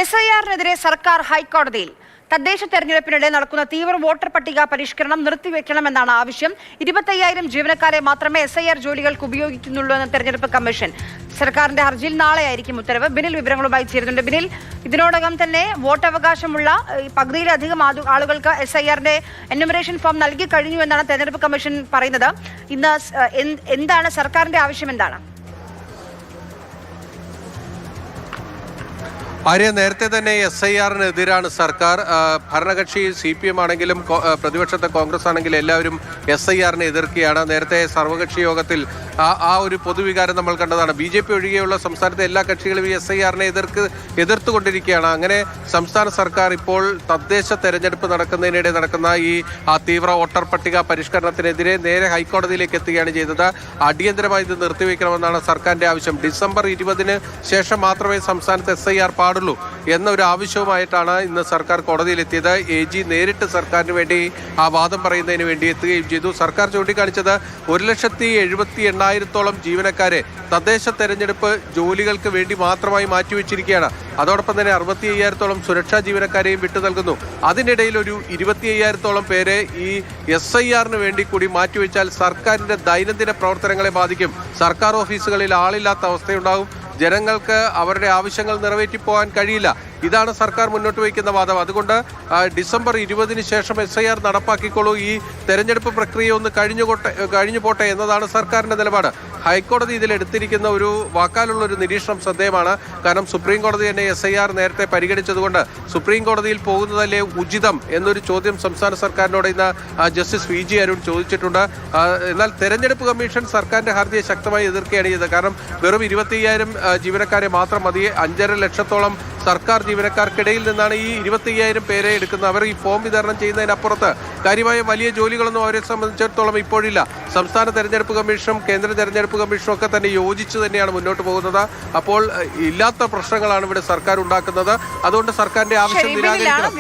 SIR-നെതിരെ സർക്കാർ ഹൈക്കോടതിയിൽ. തദ്ദേശ തെരഞ്ഞെടുപ്പിനിടെ നടക്കുന്ന തീവ്ര വോട്ടർ പട്ടിക പരിഷ്കരണം നിർത്തിവെക്കണമെന്നാണ് ആവശ്യം. 25,000 ജീവനക്കാരെ മാത്രമേ SIR ജോലികൾക്ക് ഉപയോഗിക്കുന്നുള്ളൂ എന്ന് തെരഞ്ഞെടുപ്പ് കമ്മീഷൻ. സർക്കാരിന്റെ ഹർജിയിൽ നാളെയായിരിക്കും ഉത്തരവ്. ബിനിൽ വിവരങ്ങളുമായി ചേരുന്നുണ്ട്. ബിനിൽ, ഇതിനോടകം തന്നെ വോട്ടവകാശമുള്ള പകുതിയിലധികം ആളുകൾക്ക് SIR-ന്റെ എന്യൂമറേഷൻ ഫോം നൽകി കഴിഞ്ഞു എന്നാണ് തെരഞ്ഞെടുപ്പ് കമ്മീഷൻ പറയുന്നത്. ഇന്ന് എന്താണ് സർക്കാരിന്റെ ആവശ്യം? എന്താണ്? ആര്യ, നേരത്തെ തന്നെ SIR-നെതിരാണ് സർക്കാർ. ഭരണകക്ഷി CPM ആണെങ്കിലും പ്രതിപക്ഷത്തെ കോൺഗ്രസ് ആണെങ്കിലും എല്ലാവരും SIR-നെ എതിർക്കുകയാണ്. നേരത്തെ സർവകക്ഷി യോഗത്തിൽ ആ ഒരു പൊതുവികാരം നമ്മൾ കണ്ടതാണ്. BJP ഒഴികെയുള്ള സംസ്ഥാനത്തെ എല്ലാ കക്ഷികളും ഈ SIR-നെ എതിർത്തുകൊണ്ടിരിക്കുകയാണ്. അങ്ങനെ സംസ്ഥാന സർക്കാർ ഇപ്പോൾ തദ്ദേശ തെരഞ്ഞെടുപ്പ് നടക്കുന്നതിനിടെ നടക്കുന്ന ഈ തീവ്ര വോട്ടർ പട്ടിക പരിഷ്കരണത്തിനെതിരെ നേരെ ഹൈക്കോടതിയിലേക്ക് എത്തുകയാണ് ചെയ്തത്. അടിയന്തരമായി ഇത് നിർത്തിവെക്കണമെന്നാണ് സർക്കാരിന്റെ ആവശ്യം. ഡിസംബർ 20-ന് ശേഷം മാത്രമേ സംസ്ഥാനത്ത് SIR പാടുള്ളൂ എന്നൊരു ആവശ്യവുമായിട്ടാണ് ഇന്ന് സർക്കാർ കോടതിയിലെത്തിയത്. AG നേരിട്ട് സർക്കാരിന് വേണ്ടി ആ വാദം പറയുന്നതിന് വേണ്ടി എത്തുകയും ചെയ്തു. സർക്കാർ ചൂണ്ടിക്കാണിച്ചത് 1,78,000-ഓളം ജീവനക്കാരെ തദ്ദേശ തെരഞ്ഞെടുപ്പ് ജോലികൾക്ക് വേണ്ടി മാത്രമായി മാറ്റിവെച്ചിരിക്കുകയാണ്. അതോടൊപ്പം തന്നെ 65,000-ഓളം സുരക്ഷാ ജീവനക്കാരെയും വിട്ടു നൽകുന്നു. അതിനിടയിൽ ഒരു 25,000-ഓളം പേരെ ഈ SIR-ന് വേണ്ടി കൂടി മാറ്റിവെച്ചാൽ സർക്കാരിന്റെ ദൈനംദിന പ്രവർത്തനങ്ങളെ ബാധിക്കും. സർക്കാർ ഓഫീസുകളിൽ ആളില്ലാത്ത അവസ്ഥയുണ്ടാകും. ജനങ്ങൾക്ക് അവരുടെ ആവശ്യങ്ങൾ നിറവേറ്റിപ്പോകാൻ കഴിയില്ല. ഇതാണ് സർക്കാർ മുന്നോട്ട് വയ്ക്കുന്ന വാദം. അതുകൊണ്ട് ഡിസംബർ 20-ന് ശേഷം SIR നടപ്പാക്കിക്കോളൂ, ഈ തെരഞ്ഞെടുപ്പ് പ്രക്രിയ ഒന്ന് കഴിഞ്ഞു പോട്ടെ എന്നതാണ് സർക്കാരിന്റെ നിലപാട്. ഹൈക്കോടതി ഇതിലെടുത്തിരിക്കുന്ന ഒരു വാക്കാലുള്ള ഒരു നിരീക്ഷണം ശ്രദ്ധേയമാണ്. കാരണം സുപ്രീം കോടതി തന്നെ SIR നേരത്തെ പരിഗണിച്ചതുകൊണ്ട് സുപ്രീം കോടതിയിൽ പോകുന്നതല്ലേ ഉചിതം എന്നൊരു ചോദ്യം സംസ്ഥാന സർക്കാരിനോട് ഇന്ന് ജസ്റ്റിസ് VG അരുൺ ചോദിച്ചിട്ടുണ്ട്. എന്നാൽ തെരഞ്ഞെടുപ്പ് കമ്മീഷൻ സർക്കാരിന്റെ ഹർജിയെ ശക്തമായി എതിർക്കുകയാണ് ചെയ്തത്. കാരണം വെറും 25,000 ജീവനക്കാരെ മാത്രം മതി. 5.5 ലക്ഷത്തോളം സർക്കാർ ജീവനക്കാർക്കിടയിൽ നിന്നാണ് ഈ 25,000 പേരെ എടുക്കുന്നത്. അവർ ഈ ഫോം വിതരണം ചെയ്യുന്നതിനപ്പുറത്ത് കാര്യമായ വലിയ ജോലികളൊന്നും അവരെ സംബന്ധിച്ചിടത്തോളം ഇപ്പോഴില്ല. സംസ്ഥാന തെരഞ്ഞെടുപ്പ് കമ്മീഷനും കേന്ദ്ര തെരഞ്ഞെടുപ്പ് കമ്മീഷനും ഒക്കെ തന്നെ യോജിച്ച് തന്നെയാണ് മുന്നോട്ട് പോകുന്നത്. അപ്പോൾ ഇല്ലാത്ത പ്രശ്നങ്ങളാണ് ഇവിടെ സർക്കാർ ഉണ്ടാക്കുന്നത്. അതുകൊണ്ട് സർക്കാരിന്റെ ആവശ്യം നിരാകരിക്കണം.